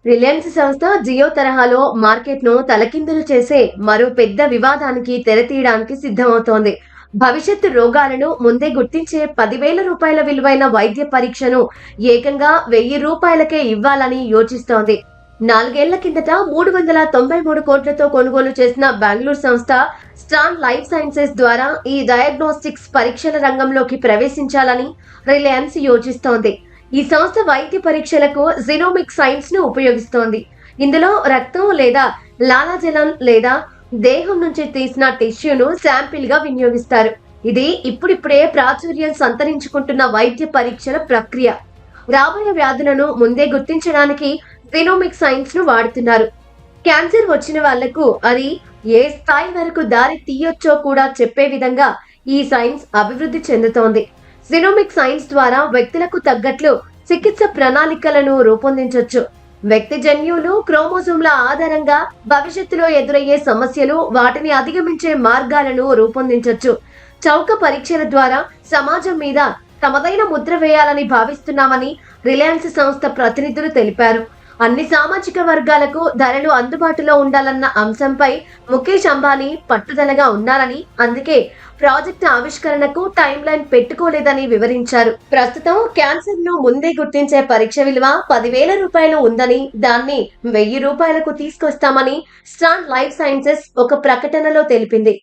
Reliance సంస్థ జియో తరహాలో మార్కెట్ను తలకిందులు చేసే మరో పెద్ద వివాదానికి తెరతీయడానికి సిద్ధమవుతోంది. భవిష్యత్తు రోగాలను ముందే గుర్తించే 10,000 రూపాయల విలువైన వైద్య పరీక్షను ఏకంగా 1,000 రూపాయలకే ఇవ్వాలని యోచిస్తోంది. 4 ఏళ్ల కిందట 393 కోట్లతో కొనుగోలు చేసిన బెంగళూరు సంస్థ స్టాన్ లైఫ్ సైన్సెస్ ద్వారా ఈ డయాగ్నోస్టిక్స్ పరీక్షల రంగంలోకి ప్రవేశించాలని రిలయన్స్ యోచిస్తోంది. ఈ సంస్థ వైద్య పరీక్షలకు జినోమిక్ సైన్స్ ను ఉపయోగిస్తోంది. ఇందులో రక్తం లేదా లాలాజలం లేదా దేహం నుంచి తీసిన టిష్యూను శాంపిల్ గా వినియోగిస్తారు. ఇది ఇప్పుడిప్పుడే ప్రాచుర్యం సంతరించుకుంటున్న వైద్య పరీక్షల ప్రక్రియ. రాబోయే వ్యాధులను ముందే గుర్తించడానికి జినోమిక్ సైన్స్ ను వాడుతున్నారు. క్యాన్సర్ వచ్చిన వాళ్లకు అది ఏ స్థాయి వరకు దారి తీయొచ్చో కూడా చెప్పే విధంగా ఈ సైన్స్ అభివృద్ధి చెందుతోంది. జినోమిక్ సైన్స్ ద్వారా వ్యక్తులకు తగ్గట్లు చికిత్స ప్రణాళికలను రూపొందించొచ్చు. వ్యక్తి జన్యువులు, క్రోమోజోమ్ల ఆధారంగా భవిష్యత్తులో ఎదురయ్యే సమస్యలు, వాటిని అధిగమించే మార్గాలను రూపొందించొచ్చు. చౌక పరీక్షల ద్వారా సమాజం మీద తమదైన ముద్ర వేయాలని భావిస్తున్నామని రిలయన్స్ సంస్థ ప్రతినిధులు తెలిపారు. అన్ని సామాజిక వర్గాలకు ధరలు అందుబాటులో ఉండాలన్న అంశంపై ముఖేష్ అంబానీ పట్టుదలగా ఉన్నారని, అందుకే ప్రాజెక్టు ఆవిష్కరణకు టైం లైన్ పెట్టుకోలేదని వివరించారు. ప్రస్తుతం క్యాన్సర్ ను ముందే గుర్తించే పరీక్ష విలువ 10,000 రూపాయలు ఉందని, దాన్ని 1,000 రూపాయలకు తీసుకొస్తామని స్టాన్ లైఫ్ సైన్సెస్ ఒక ప్రకటనలో తెలిపింది.